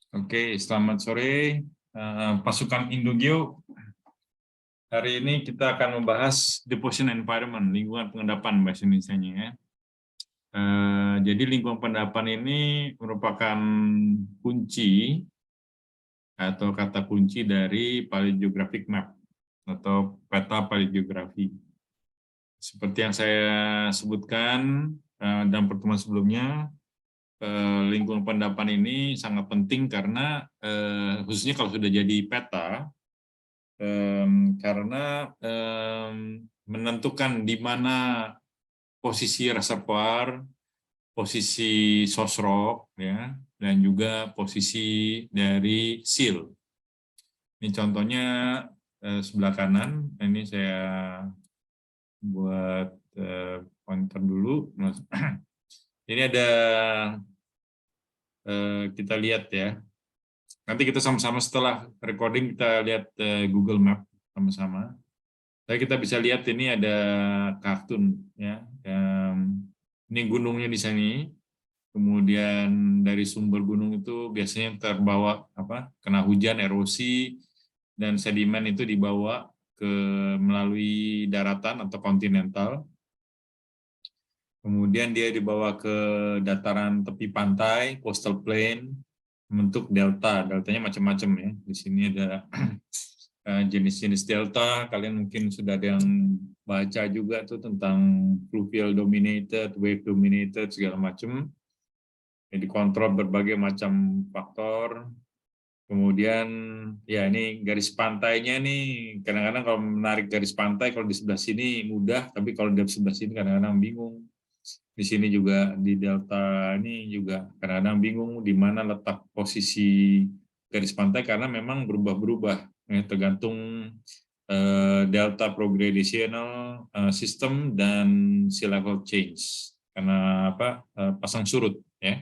Oke, selamat sore pasukan Indogeo. Hari ini kita akan membahas deposition environment, lingkungan pengendapan bahasa Indonesianya ya. Jadi lingkungan pengendapan ini merupakan kunci atau kata kunci dari paleogeographic map atau peta paleogeografi. Seperti yang saya sebutkan dalam pertemuan sebelumnya, lingkungan pengendapan ini sangat penting karena khususnya kalau sudah jadi peta, karena menentukan di mana posisi reservoir, posisi source rock, ya, dan juga posisi dari seal. Ini contohnya sebelah kanan. Ini saya buat pointer dulu. Ini ada kita lihat ya. Nanti kita sama-sama setelah recording kita lihat Google Map sama-sama. Tapi kita bisa lihat ini ada kartun ya. Ini gunungnya di sini. Kemudian dari sumber gunung itu biasanya terbawa kena hujan, erosi, dan sedimen itu dibawa melalui daratan atau kontinental. Kemudian dia dibawa ke dataran tepi pantai, coastal plain, membentuk delta. Deltanya macam-macam ya. Di sini ada jenis-jenis delta. Kalian mungkin sudah ada yang baca juga tuh tentang fluvial dominated, wave dominated, segala macam. Yang dikontrol berbagai macam faktor. Kemudian ya ini garis pantainya nih, kadang-kadang kalau menarik garis pantai kalau di sebelah sini mudah, tapi kalau di sebelah sini kadang-kadang bingung. Di sini juga di delta ini juga kadang-kadang bingung di mana letak posisi garis pantai karena memang berubah-berubah ya, tergantung delta progradational system dan sea level change karena pasang surut ya.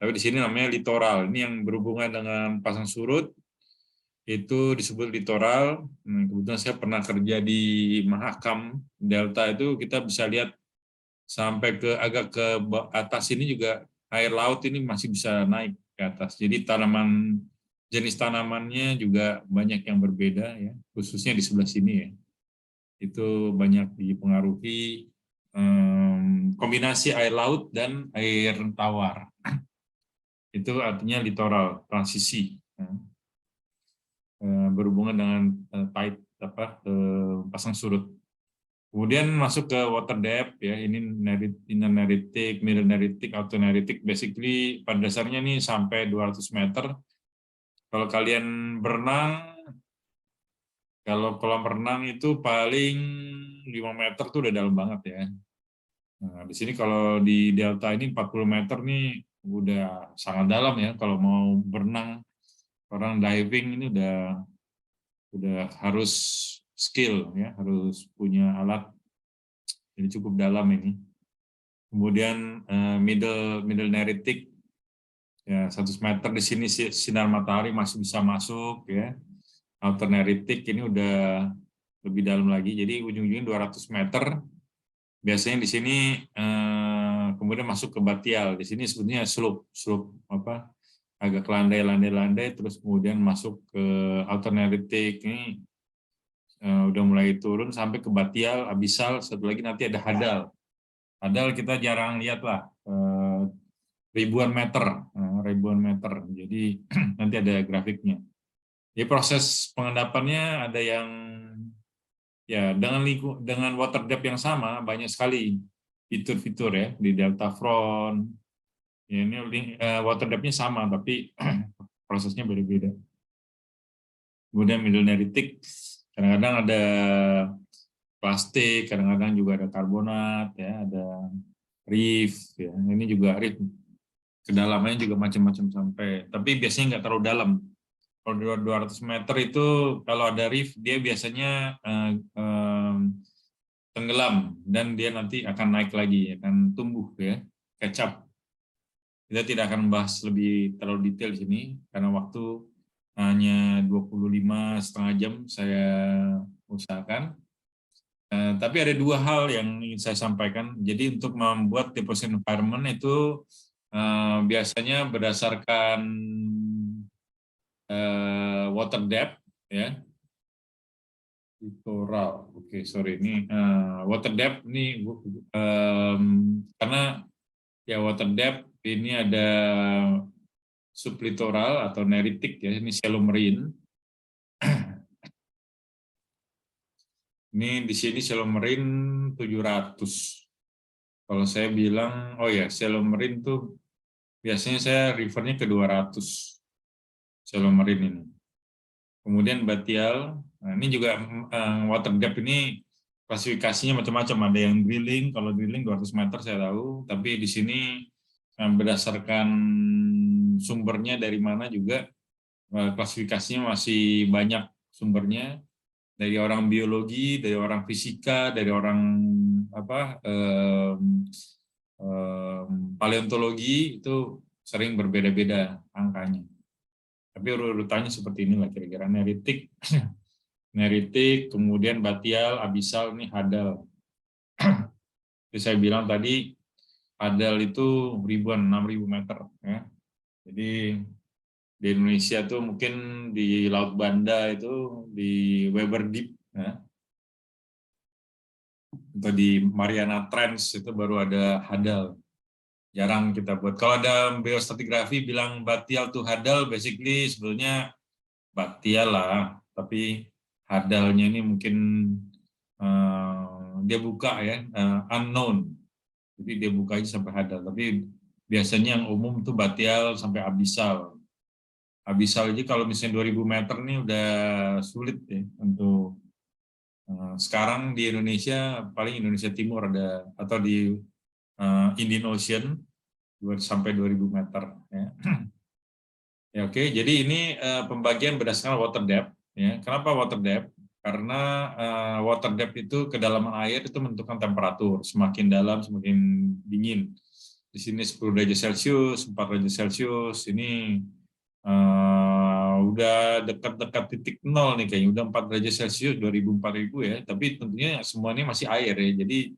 Tapi di sini namanya litoral. Ini yang berhubungan dengan pasang surut itu disebut litoral. Kebetulan saya pernah kerja di Mahakam Delta itu kita bisa lihat sampai ke agak ke atas ini juga air laut ini masih bisa naik ke atas. Jadi jenis tanamannya juga banyak yang berbeda ya, khususnya di sebelah sini ya. Itu banyak dipengaruhi kombinasi air laut dan air tawar. Itu artinya litoral, transisi. Berhubungan dengan tide pasang surut. Kemudian masuk ke water depth ya, ini neritic, middle neritic, outer neritic, basically pada dasarnya nih sampai 200 meter. Kalau kalian berenang, kalau kolam renang itu paling 5 meter tuh udah dalam banget ya. Nah, di sini kalau di delta ini 40 meter nih udah sangat dalam ya kalau mau berenang. Orang diving ini udah harus skill ya, harus punya alat. Jadi cukup dalam ini. Kemudian middle neritic ya 100 meter di sini sinar matahari masih bisa masuk ya. Outer neritic ini udah lebih dalam lagi. Jadi ujung-ujungnya 200 meter. Biasanya di sini kemudian masuk ke batial. Di sini sebetulnya slope agak landai terus kemudian masuk ke outer neritic ini udah mulai turun sampai ke batial, abyssal, satu lagi nanti ada hadal. Hadal kita jarang lihat lah, ribuan meter. Jadi nanti ada grafiknya. Jadi proses pengendapannya ada yang ya dengan water depth yang sama banyak sekali fitur-fitur ya di delta front. Ya, ini water depth-nya sama tapi prosesnya beda-beda. Kemudian middle neritic kadang-kadang ada plastik, kadang-kadang juga ada karbonat, ya, ada reef, ya. Ini juga reef. Kedalamannya juga macam-macam sampai, tapi biasanya nggak terlalu dalam. Kalau 200 meter itu kalau ada reef dia biasanya tenggelam dan dia nanti akan naik lagi, akan tumbuh ya, catch up. Kita tidak akan membahas lebih terlalu detail di sini karena waktu hanya 25,5 jam saya usahakan. Tapi ada dua hal yang ingin saya sampaikan. Jadi untuk membuat deposition environment itu biasanya berdasarkan water depth, ya. Littoral, oke, sorry, ini water depth ini karena ya water depth ini ada sublittoral atau neritik, ya, ini shallow marine. Ini di sini shallow marine 700. Kalau saya bilang, oh ya, shallow marine tuh biasanya saya refernya ke 200 shallow marine ini. Kemudian batial, nah ini juga water depth ini klasifikasinya macam-macam. Ada yang drilling, kalau drilling 200 meter saya tahu, tapi di sini berdasarkan sumbernya dari mana juga klasifikasinya masih banyak sumbernya, dari orang biologi, dari orang fisika, dari orang paleontologi, itu sering berbeda-beda angkanya. Tapi urutannya seperti inilah kira-kira: neritik, neritik, kemudian batial, abisal, ini hadal. Jadi saya bilang tadi hadal itu ribuan, 6.000 meter, ya. Jadi di Indonesia tuh mungkin di Laut Banda itu di Weber Deep, ya, atau di Mariana Trench itu baru ada hadal. Jarang kita buat. Kalau ada biostratigrafi bilang batial tuh hadal, basically sebetulnya batial lah, tapi hadalnya ini mungkin dia buka, ya, unknown. Jadi dia buka aja sampai hadal. Tapi biasanya yang umum itu batial sampai abisal. Abisal aja kalau misalnya 2000 meter nih udah sulit, ya, untuk sekarang di Indonesia, paling Indonesia Timur ada, atau di Indian Ocean sampai 2000 meter, ya. Ya, oke, jadi ini pembagian berdasarkan water depth, ya. Kenapa water depth? Karena water depth itu kedalaman air itu menentukan temperatur. Semakin dalam semakin dingin. Di sini 10 derajat Celcius, 4 derajat Celcius, ini udah dekat-dekat titik nol nih kayaknya, udah 4 derajat Celcius, 2000-4000, ya. Tapi tentunya semuanya masih air, ya. Jadi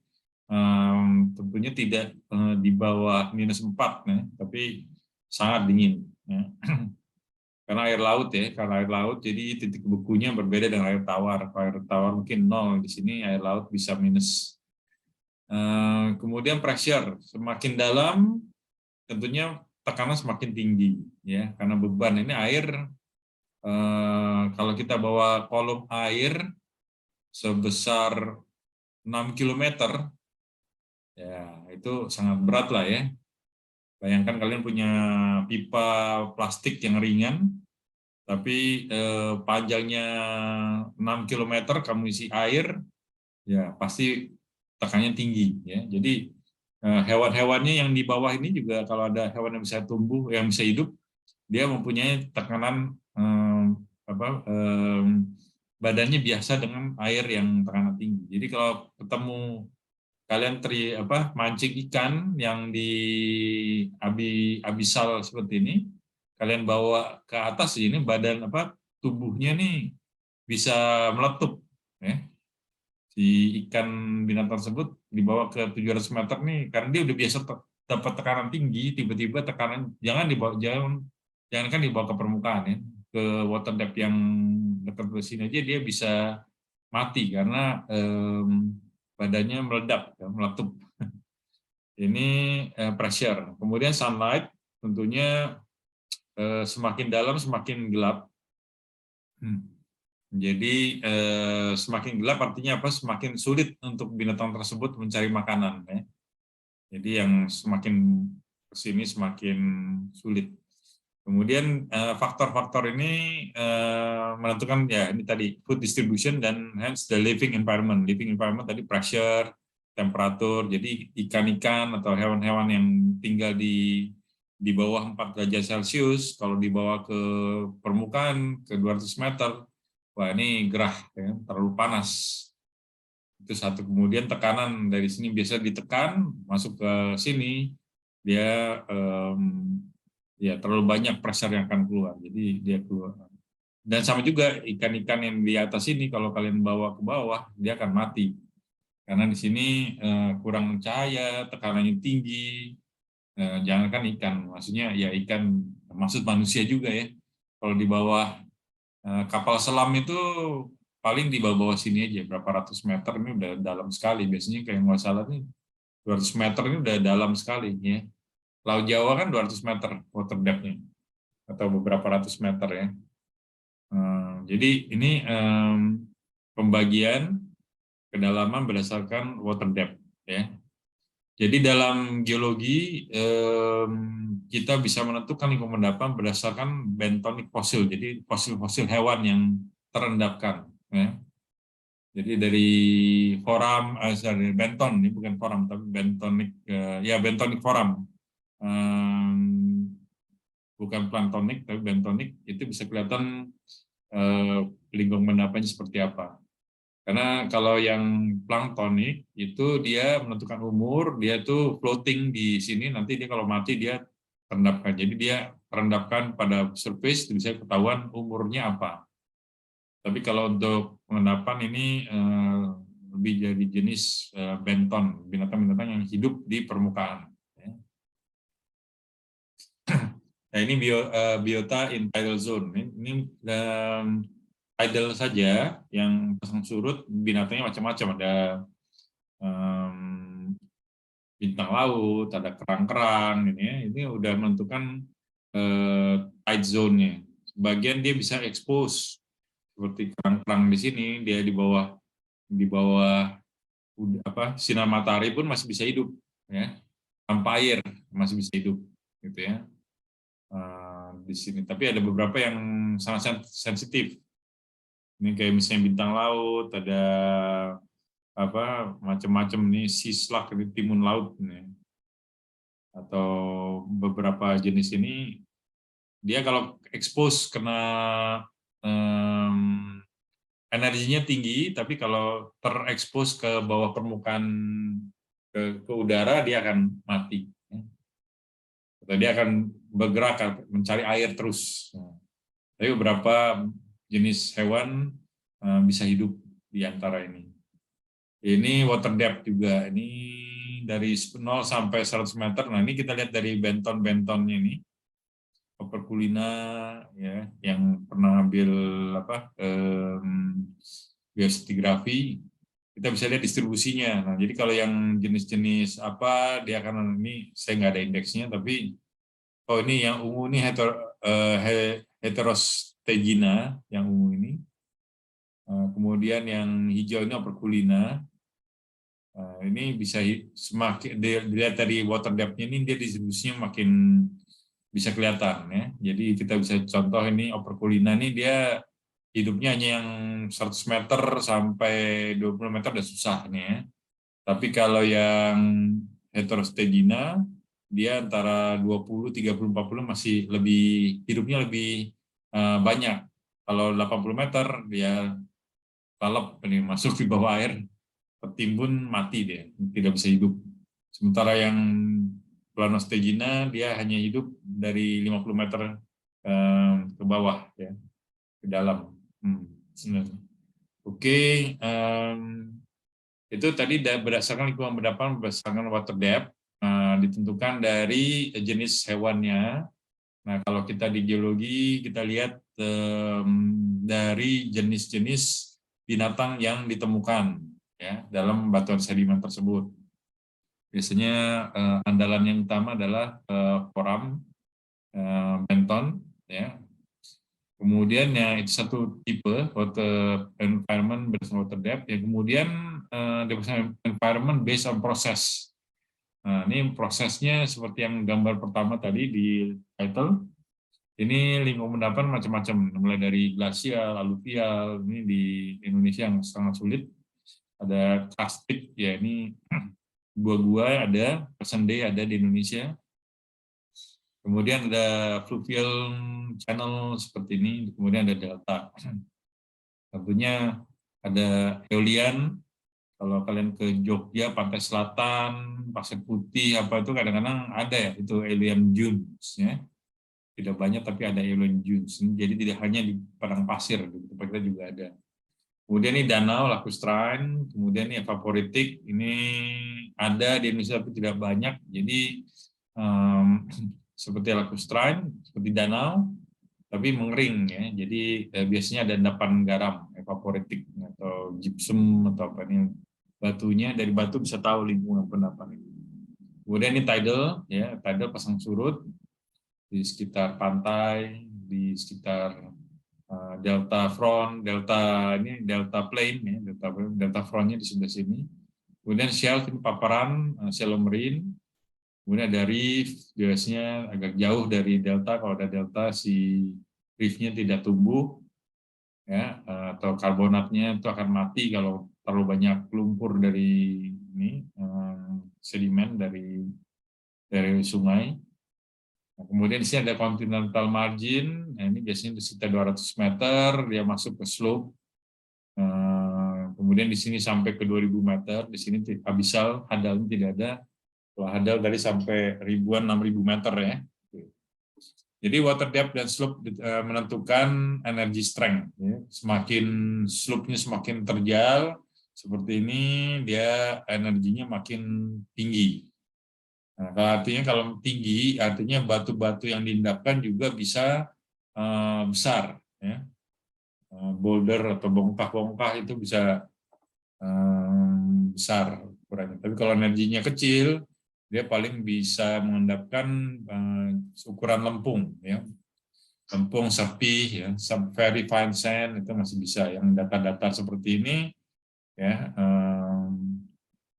tentunya tidak di bawah -4, ya, tapi sangat dingin, ya. Karena air laut, ya, karena air laut, jadi titik bekunya berbeda dengan air tawar. Kalau air tawar mungkin 0, di sini air laut bisa minus. Kemudian pressure, semakin dalam tentunya tekanan semakin tinggi, ya, karena beban ini air. Kalau kita bawa kolom air sebesar 6 km, ya itu sangat berat lah, ya. Bayangkan kalian punya pipa plastik yang ringan, tapi panjangnya 6 km, kamu isi air, ya pasti tekanannya tinggi, ya. Jadi hewan-hewannya yang di bawah ini juga, kalau ada hewan yang bisa tumbuh, yang bisa hidup, dia mempunyai tekanan badannya biasa dengan air yang tekanan tinggi. Jadi kalau ketemu kalian mancing ikan yang di abisal seperti ini, kalian bawa ke atas, ini badan tubuhnya nih bisa meletup, ya. Si ikan binatang tersebut dibawa ke 700 meter nih, karena dia udah biasa dapat tekanan tinggi, tiba-tiba tekanan jangankan dibawa ke permukaan, ya, ke water depth yang dekat ke sini aja dia bisa mati karena badannya meledak, ya, meletup. Ini pressure. Kemudian sunlight, tentunya semakin dalam semakin gelap. Jadi semakin gelap artinya apa? Semakin sulit untuk binatang tersebut mencari makanan, ya. Jadi yang semakin ke sini semakin sulit. Kemudian faktor-faktor ini menentukan, ya, ini tadi food distribution dan hence the living environment. Living environment tadi pressure, temperatur. Jadi ikan-ikan atau hewan-hewan yang tinggal di bawah 4 derajat Celcius, kalau dibawa ke permukaan ke 200 meter, wah ini gerah, ya, terlalu panas. Itu satu. Kemudian tekanan dari sini biasa ditekan masuk ke sini, dia ya terlalu banyak pressure yang akan keluar, jadi dia keluar. Dan sama juga ikan-ikan yang di atas ini, kalau kalian bawa ke bawah dia akan mati karena di sini kurang cahaya, tekanannya tinggi, Jangankan ikan, maksudnya ya ikan, maksud manusia juga ya. Kalau di bawah kapal selam itu paling di bawah sini aja, berapa ratus meter ini udah dalam sekali. Biasanya kayak nggak salah nih 200 meter ini udah dalam sekali ya. Laut Jawa kan 200 meter water depth-nya atau beberapa ratus meter ya. Jadi ini pembagian kedalaman berdasarkan water depth ya. Jadi dalam geologi kita bisa menentukan lingkungan endapan berdasarkan bentonik fosil. Jadi fosil-fosil hewan yang terendapkan. Ya. Jadi dari foram, sorry, benton, ini bukan foram tapi bentonik, ya bentonik foram. Bukan planktonik tapi bentonik, itu bisa kelihatan lingkungan endapannya seperti apa. Karena kalau yang planktonik itu dia menentukan umur, dia tuh floating di sini, nanti dia kalau mati dia terendapkan. Jadi dia terendapkan pada surface, bisa ketahuan umurnya apa. Tapi kalau untuk pengendapan ini lebih jadi jenis benton, binatang-binatang yang hidup di permukaan. Nah ini biota in tidal zone. Ini tidal saja yang pasang surut, binatangnya macam-macam, ada bintang laut, ada kerang-kerang, ini udah menentukan tide zone-nya. Sebagian dia bisa expose, seperti kerang-kerang di sini, dia di bawah sinar matahari pun masih bisa hidup, ya, tanpa air masih bisa hidup, gitu ya. Di sini. Tapi ada beberapa yang sangat sensitif. Ini kayak misalnya bintang laut, ada macam-macam nih, sea slug, timun laut nih. Atau beberapa jenis ini dia kalau expose kena energinya tinggi, tapi kalau terekspos ke bawah permukaan ke udara dia akan mati. Atau dia akan bergerak mencari air terus. Tapi beberapa jenis hewan bisa hidup di antara ini. Ini water depth juga. Ini dari 0 sampai 100 meter. Nah, ini kita lihat dari benton-bentonnya ini. Operculina ya, yang pernah ambil biostratigrafi, kita bisa lihat distribusinya. Nah, jadi kalau yang jenis-jenis apa dia akan, ini saya nggak ada indeksnya, tapi ini yang ungu ini heterostegina, yang ungu ini. Kemudian yang hijau ini operculina. Ini bisa semakin dilihat dari water depth-nya, ini dia distribusinya makin bisa kelihatan ya. Jadi kita bisa contoh ini operculina ini dia hidupnya hanya yang 100 meter sampai 20 meter udah susah nih ya. Tapi kalau yang heterostegina dia antara 20, 30, 40 masih lebih hidupnya lebih banyak. Kalau 80 meter dia lalap ini masuk di bawah air, tertimbun mati dia, tidak bisa hidup. Sementara yang Planostegina dia hanya hidup dari 50 meter ke bawah ya, ke dalam. Oke, itu tadi berdasarkan lingkungan endapan, berdasarkan water depth, ditentukan dari jenis hewannya. Nah, kalau kita di geologi kita lihat dari jenis-jenis binatang yang ditemukan ya dalam batuan sedimen tersebut. Biasanya andalan yang utama adalah foram, benton, ya. Kemudian ya itu satu tipe water environment based on water depth. Ya kemudian environment based on process. Nah ini prosesnya seperti yang gambar pertama tadi di title. Ini lingkungan endapan macam-macam, mulai dari glasial, aluvial. Ini di Indonesia yang sangat sulit. Ada karstik, ya ini gua-gua ada, persendai ada di Indonesia. Kemudian ada fluvial channel seperti ini, kemudian ada delta. Tentunya ada eolian, kalau kalian ke Jogja, Pantai Selatan, Pasir Putih, apa itu kadang-kadang ada ya, itu eolian dunes. Ya. Tidak banyak, tapi ada eolian dunes. Jadi tidak hanya di padang pasir, di tempat kita juga ada. Kemudian ini danau, lacustrine, kemudian ini evaporitik, ini ada di Indonesia tapi tidak banyak. Jadi seperti lacustrine, seperti danau, tapi mengering ya. Jadi biasanya ada endapan garam, evaporitik atau gypsum atau apa ini batunya, dari batu bisa tahu lingkungan endapan itu. Kemudian ini tidal ya, tidal pasang surut di sekitar pantai, di sekitar delta front, delta plain ya, delta frontnya di sebelah sini. Kemudian shelf ini paparan shallow marine. Kemudian ada reef, biasanya agak jauh dari delta. Kalau ada delta, si reefnya tidak tumbuh, ya, atau karbonatnya itu akan mati kalau terlalu banyak lumpur dari ini sedimen dari sungai. Nah, kemudian di sini ada continental margin. Nah, ini biasanya di sekitar 200 meter dia masuk ke slope. Kemudian di sini sampai ke 2000 meter. Di sini abyssal, hadalnya tidak ada. Kalau hadal dari sampai ribuan, 6.000 meter ya. Jadi water depth dan slope menentukan energy strength. Ya. Semakin slope-nya semakin terjal, seperti ini, dia energinya makin tinggi. Nah, artinya kalau tinggi, artinya batu-batu yang diendapkan juga bisa besar. Ya. Boulder atau bongkah-bongkah itu bisa besar ukurannya. Tapi kalau energinya kecil, dia paling bisa mengendapkan ukuran lempung, ya, lempung, sepi, ya, very fine sand itu masih bisa. Yang datar-datar seperti ini, ya,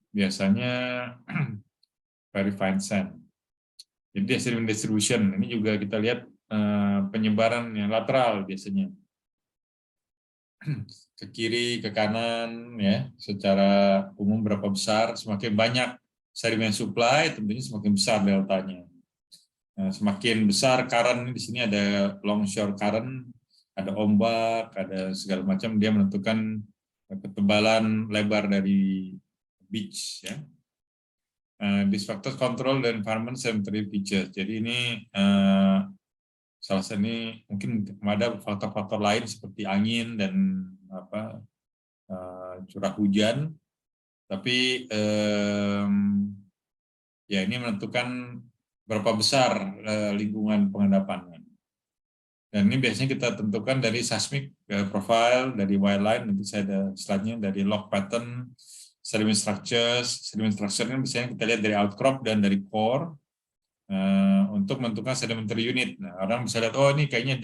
biasanya very fine sand. Jadi sediment distribution ini juga kita lihat penyebaran yang lateral biasanya ke kiri, ke kanan, ya, secara umum berapa besar, semakin banyak sedimen supply, tentunya semakin besar deltanya. Nah, semakin besar current, di sini ada longshore current, ada ombak, ada segala macam, dia menentukan ketebalan lebar dari beach. Ya. These factors control the environment cemetery features. Jadi ini salah satu ini mungkin ada faktor-faktor lain seperti angin dan curah hujan, tapi ya ini menentukan berapa besar lingkungan pengendapannya. Dan ini biasanya kita tentukan dari seismic profile, dari wireline, nanti saya ada slide-nya, dari log pattern, sediment structures. Sediment structure ini biasanya kita lihat dari outcrop dan dari core untuk menentukan sedimentary unit. Nah, orang bisa lihat, oh ini kayaknya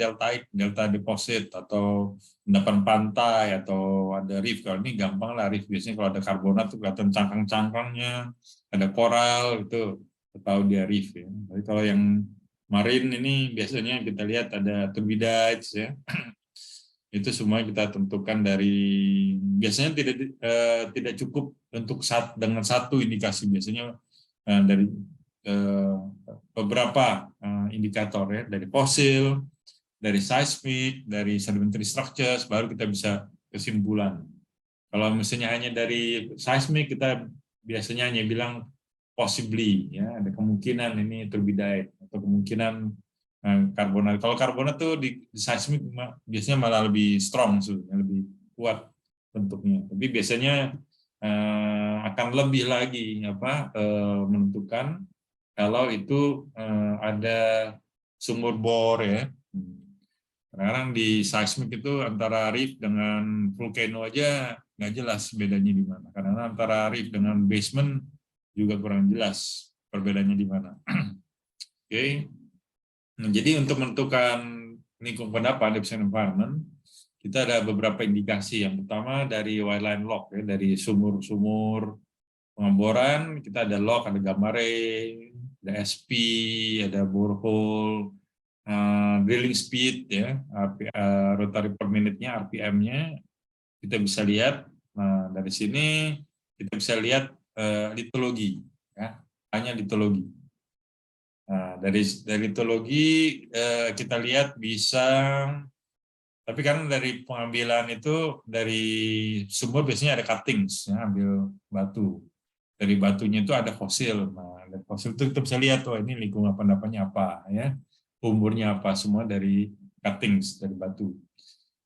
delta deposit, atau endapan pantai, atau ada reef. Kalau ini gampang lah reef, biasanya kalau ada karbonat itu kelihatan cangkang-cangkangnya, ada koral, itu tahu dia reef. Ya. Tapi kalau yang marine ini biasanya kita lihat ada turbidites, ya. Itu semua kita tentukan dari, biasanya tidak cukup untuk dengan satu indikasi, biasanya dari beberapa indikator, ya, dari fosil, dari seismic, dari sedimentary structures, baru kita bisa kesimpulan. Kalau misalnya hanya dari seismic, kita biasanya hanya bilang possibly, ya, ada kemungkinan ini turbidite atau kemungkinan karbonat. Kalau karbonat tuh di seismic biasanya malah lebih strong, lebih kuat bentuknya. Tapi biasanya akan lebih lagi menentukan kalau itu ada sumur bor, ya. Sekarang di seismic itu antara reef dengan volcano aja nggak jelas bedanya di mana. Karena antara reef dengan basement juga kurang jelas perbedaannya di mana. Oke. Nah, jadi untuk menentukan lingkungan pendapan deep environment, kita ada beberapa indikasi. Yang pertama dari wireline log, ya, dari sumur-sumur pengeboran, kita ada log, ada gambarnya, ada SP, ada borehole, drilling speed, ya, rotary per minute-nya, RPM-nya, kita bisa lihat. Nah, dari sini kita bisa lihat litologi, ya, hanya litologi. Nah, dari litologi kita lihat bisa, tapi kan dari pengambilan itu dari sumur biasanya ada cuttings, ya, ambil batu. Dari batunya itu ada fosil. Nah, dari fosil itu kita bisa lihat, oh ini lingkungan pendapatnya apa, ya, umurnya apa, semua dari cuttings, dari batu.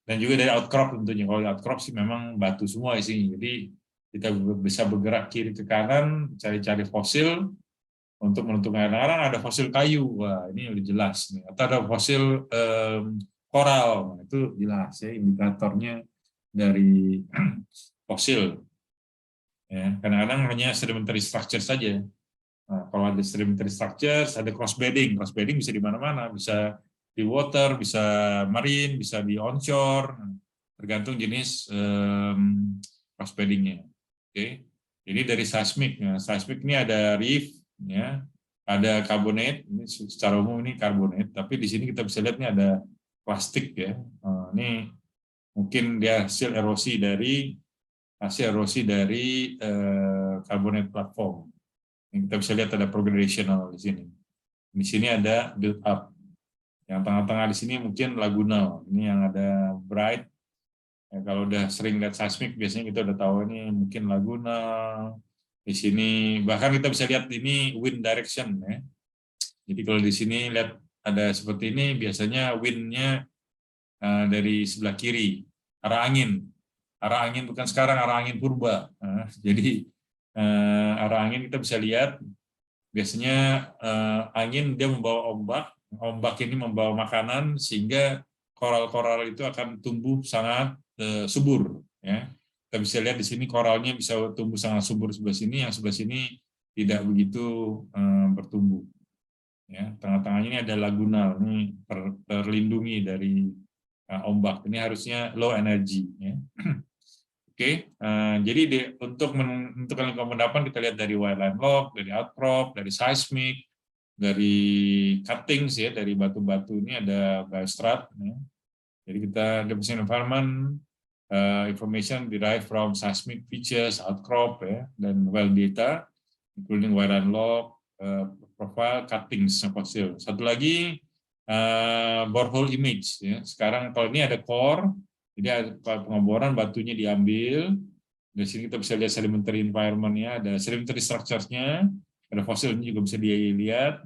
Dan juga dari outcrop tentunya. Kalau outcrop sih memang batu semua isinya. Jadi kita bisa bergerak kiri ke kanan, cari-cari fosil, untuk menentukan. Kadang-kadang ada fosil kayu, wah ini udah jelas nih. Atau ada fosil koral, nah, itu jelas ya indikatornya dari fosil. Ya, kadang-kadang hanya sedimentary structure saja. Nah, kalau ada sedimentary structures, ada cross bedding. Cross bedding bisa di mana-mana, bisa di water, bisa marine, bisa di onshore, tergantung jenis cross beddingnya. Oke, jadi dari seismik. Nah, seismik ini ada reef, ya, ada carbonate. Ini secara umum ini carbonate, tapi di sini kita bisa lihat ini ada plastik ya. Ini mungkin dia hasil erosi dari carbonate platform. Yang kita bisa lihat ada progressional di sini. Di sini ada build up. Yang tengah-tengah di sini mungkin lagunal. Ini yang ada bright. Ya, kalau udah sering lihat seismik biasanya kita udah tahu ini mungkin lagunal. Di sini bahkan kita bisa lihat ini wind direction ya. Jadi kalau di sini lihat ada seperti ini biasanya windnya dari sebelah kiri, arah angin. Arah angin bukan sekarang, arah angin purba. Jadi arah angin kita bisa lihat biasanya angin dia membawa ombak ini membawa makanan sehingga koral-koral itu akan tumbuh sangat subur. Ya, kita bisa lihat di sini koralnya bisa tumbuh sangat subur sebelah sini, yang sebelah sini tidak begitu bertumbuh. Ya, tengah-tengahnya ini ada lagunal, ini terlindungi dari ombak. Ini harusnya low energy. Ya. Oke, jadi untuk menentukan lingkungan endapan kita lihat dari wireline lock, dari outcrop, dari seismic, dari cuttings ya, dari batu-batu ini ada biostrat. Ya. Jadi kita deposition environment information derived from seismic features, outcrop ya, dan well data, including wireline lock, profile, cuttings fossil. Satu lagi borehole image. Ya. Sekarang kalau ini ada core. Jadi ada pengeboran batunya diambil. Di sini kita bisa lihat sedimentary environment-nya, ada sedimentary structures-nya, ada fosilnya juga bisa dilihat.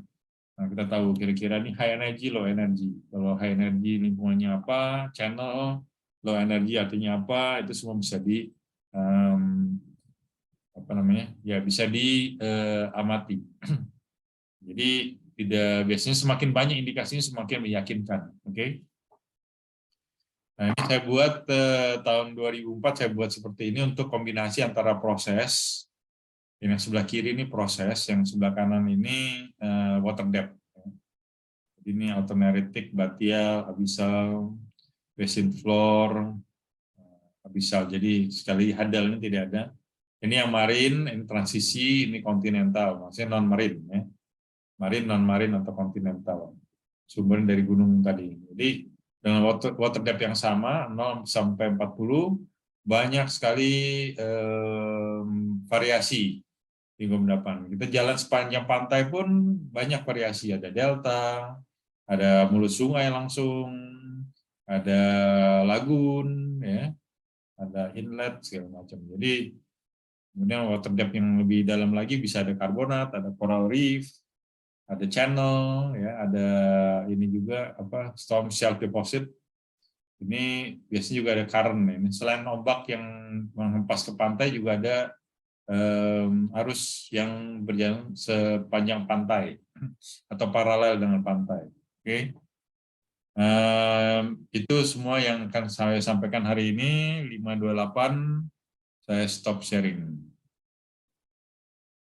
Nah, kita tahu kira-kira ini high energy, low energy. Kalau high energy lingkungannya apa, channel, low energy artinya apa, itu semua bisa di apa namanya? Ya bisa diamati. Jadi biasanya semakin banyak indikasinya semakin meyakinkan. Oke. Nah, ini saya buat tahun 2004 saya buat seperti ini untuk kombinasi antara proses. Yang sebelah kiri ini proses, yang sebelah kanan ini water depth. Jadi ini alterneritic, batial, abyssal, basin floor, abyssal. Jadi sekali hadal ini tidak ada. Ini yang marine, ini transisi, ini kontinental, maksudnya non marine ya. Marine, non marine atau kontinental. Sumber dari gunung tadi. Jadi dengan water depth yang sama 0 sampai 40 banyak sekali variasi lingkungan endapan. Kita jalan sepanjang pantai pun banyak variasi, ada delta, ada mulut sungai langsung, ada lagun ya, ada inlet segala macam. Jadi kemudian water depth yang lebih dalam lagi bisa ada karbonat, ada coral reef, ada channel ya, ada ini juga apa storm shelf deposit. Ini biasanya juga ada current ini. Selain ombak yang menghempas ke pantai juga ada arus yang berjalan sepanjang pantai atau paralel dengan pantai. Oke. Itu semua yang akan saya sampaikan hari ini 528. Saya stop sharing.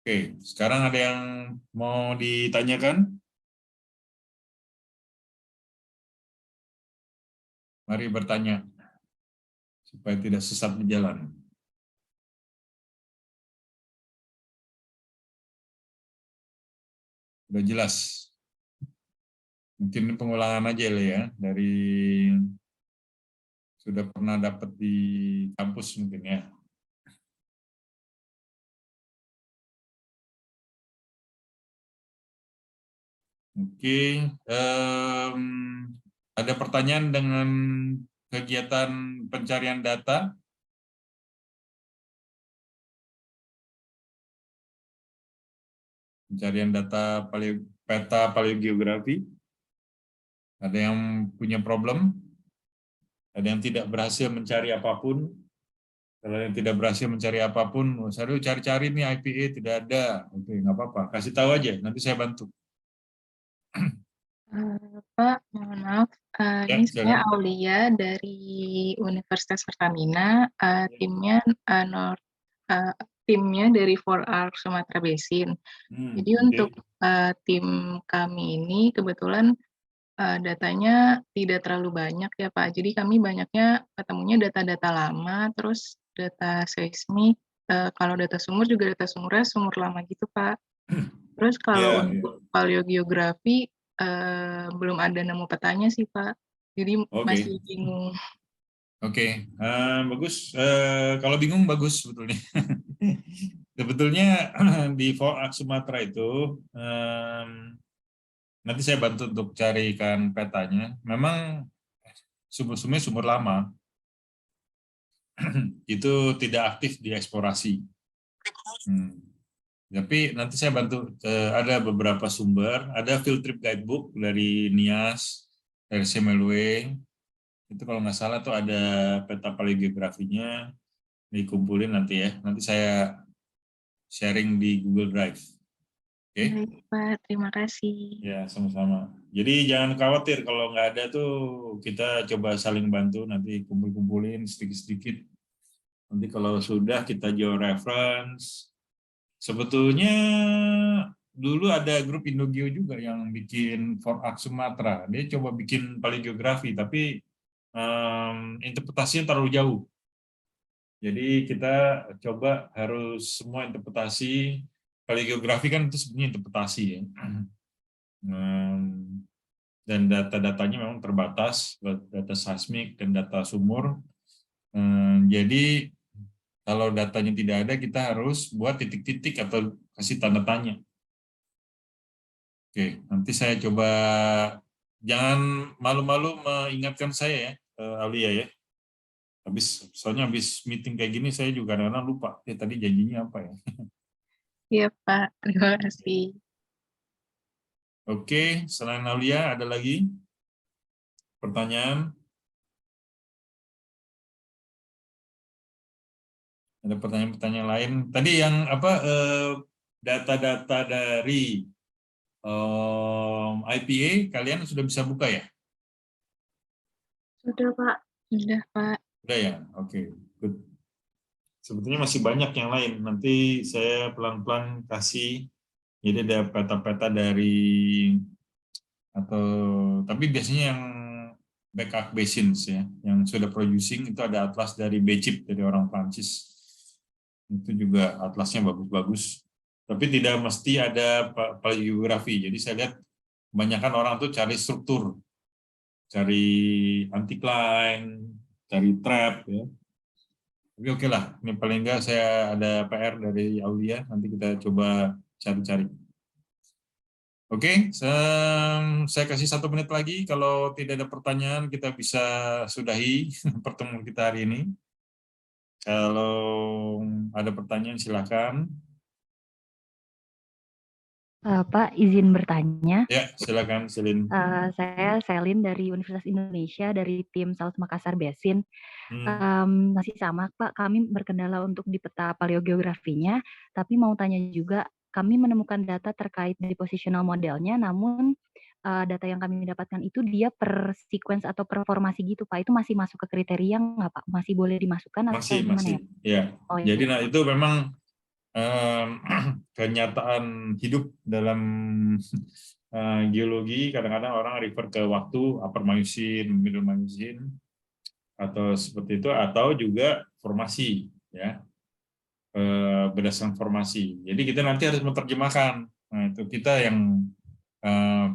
Oke, sekarang ada yang mau ditanyakan? Mari bertanya supaya tidak sesat di jalan. Sudah jelas. Mungkin ini pengulangan aja lah ya dari sudah pernah dapat di kampus mungkin ya. Oke, ada pertanyaan dengan kegiatan pencarian data? Pencarian data peta paleogeografi? Ada yang punya problem? Ada yang tidak berhasil mencari apapun? Kalau yang tidak berhasil mencari apapun, saya cari-cari nih IPA tidak ada. Oke, nggak apa-apa. Kasih tahu aja, nanti saya bantu. Pak, mohon maaf, Ya, ini saya silakan. Aulia dari Universitas Pertamina, eh, timnya dari 4R Sumatera Basin. Jadi Oke. untuk tim kami ini kebetulan datanya tidak terlalu banyak ya Pak. Jadi kami banyaknya ketemunya data-data lama, terus data seismik, kalau data sumur juga data sumurnya sumur lama gitu Pak. Terus kalau Ya, ya. untuk paleogeografi, belum ada nemu petanya sih Pak. Jadi Oke. masih bingung. Oke, bagus. Kalau bingung bagus sebetulnya. Sebetulnya di Forak Sumatera itu nanti saya bantu untuk carikan petanya. Memang sumur-sumurnya sumur lama itu tidak aktif di eksplorasi. Tapi nanti saya bantu. Ada beberapa sumber, ada field trip guidebook dari NIAS, dari Semelwe. Itu kalau nggak salah tuh ada peta paleogeografinya. Dikumpulin nanti ya. Nanti saya sharing di Google Drive. Oke? Baik Pak, terima kasih. Ya, sama-sama. Jadi jangan khawatir kalau nggak ada tuh kita coba saling bantu nanti kumpul-kumpulin sedikit-sedikit. Nanti kalau sudah kita georeference. Sebetulnya dulu ada grup Indogeo juga yang bikin For Arc Sumatera. Dia coba bikin paleogeografi tapi interpretasinya terlalu jauh. Jadi kita coba harus semua interpretasi, paleogeografi kan itu sebenarnya interpretasi ya. Dan data-datanya memang terbatas, data seismik dan data sumur. Jadi kalau datanya tidak ada, kita harus buat titik-titik atau kasih tanda tanya. Oke, nanti saya coba, jangan malu-malu mengingatkan saya ya, Aulia ya. Soalnya habis meeting kayak gini saya juga kadang-kadang lupa. Tadi janjinya apa ya? Iya Pak, terima kasih. Oke, selain Aulia ada lagi pertanyaan? Ada pertanyaan-pertanyaan lain? Tadi yang apa data-data dari IPA kalian sudah bisa buka ya? Sudah Pak, sudah Pak. Sudah ya? Oke, good. Sebetulnya masih banyak yang lain. Nanti saya pelan-pelan kasih. Jadi ada peta-peta dari atau tapi biasanya yang backup basins ya, yang sudah producing itu ada atlas dari Becip dari orang Prancis. Itu juga atlasnya bagus-bagus. Tapi tidak mesti ada paleografi. Jadi saya lihat kebanyakan orang tuh cari struktur, cari anticline, cari trap ya. Tapi oke lah, ini paling enggak saya ada PR dari Aulia, nanti kita coba cari-cari. Oke, saya kasih 1 menit lagi. Kalau tidak ada pertanyaan, kita bisa sudahi pertemuan kita hari ini. Kalau ada pertanyaan, silakan. Pak, izin bertanya. Ya, silakan, Selin. Saya Selin dari Universitas Indonesia, dari tim Saus Makassar Basin. Masih sama, Pak. Kami berkendala untuk di peta paleogeografinya, tapi mau tanya juga, kami menemukan data terkait di positional modelnya, namun data yang kami dapatkan itu dia per sequence atau per formasi gitu, Pak. Itu masih masuk ke kriteria nggak, Pak? Masih boleh dimasukkan atau gimana ya? Masih. Ya. Oh, Jadi iya. itu memang kenyataan hidup dalam geologi. Kadang-kadang orang refer ke waktu upper Miocene, middle Miocene, atau seperti itu, atau juga formasi ya, berdasarkan formasi. Jadi kita nanti harus menerjemahkan. Nah, itu kita yang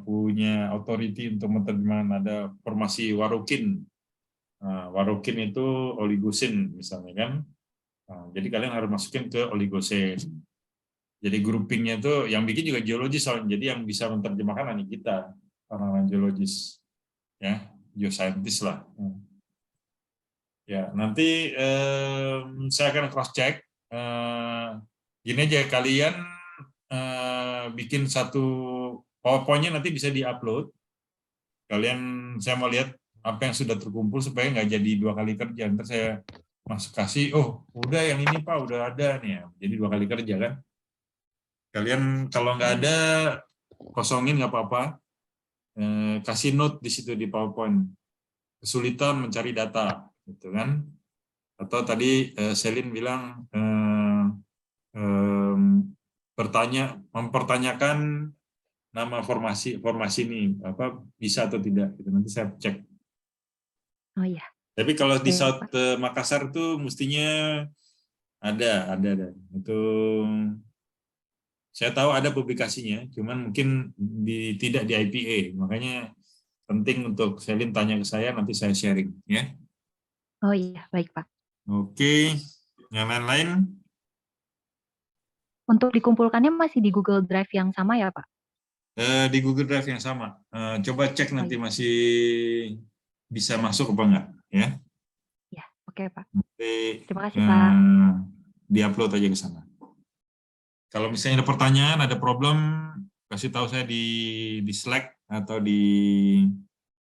punya authority untuk menerjemahkan. Ada formasi Warukin. Warukin itu Oligocene misalnya kan. Jadi kalian harus masukin ke Oligocene. Jadi groupingnya itu yang bikin juga geologis soalnya. Jadi yang bisa menerjemahkan hanya kita, orang-orang geologis, ya, geoscientist lah. Ya, nanti saya akan cross check. Gini aja, kalian bikin satu PowerPoint-nya nanti bisa diupload. Kalian, saya mau lihat apa yang sudah terkumpul supaya nggak jadi 2 kali kerja. Nanti saya kasih, oh udah yang ini Pak, udah ada nih ya. Jadi 2 kali kerja kan. Kalian kalau nggak ada, kosongin nggak apa-apa. Kasih note di situ di PowerPoint. Kesulitan mencari data, gitu kan. Atau tadi Selin bilang mempertanyakan nama formasi ini apa bisa atau tidak. Gitu. Nanti saya cek. Oh iya. Tapi kalau di Oke, South Pak. Makassar tuh mestinya ada. Itu saya tahu ada publikasinya, cuman mungkin tidak di IPA, makanya penting untuk Selin tanya ke saya, nanti saya sharing ya. Oh iya, baik Pak. Oke, yang lain-lain? Untuk dikumpulkannya masih di Google Drive yang sama ya Pak? Di Google Drive yang sama. Coba cek Oh nanti iya. masih bisa masuk apa enggak ya. Ya, oke Pak. Nanti Terima kasih Pak. diupload aja ke sana. Kalau misalnya ada pertanyaan, ada problem, kasih tahu saya di Slack atau di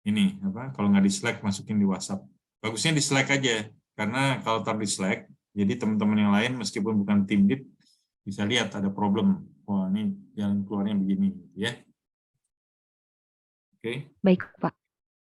ini apa? Kalau nggak di Slack, masukin di WhatsApp. Bagusnya di Slack aja, karena kalau taruh di Slack, jadi teman-teman yang lain meskipun bukan tim lead bisa lihat ada problem. Wah ini jalan keluarnya begini, ya. Oke. Baik Pak.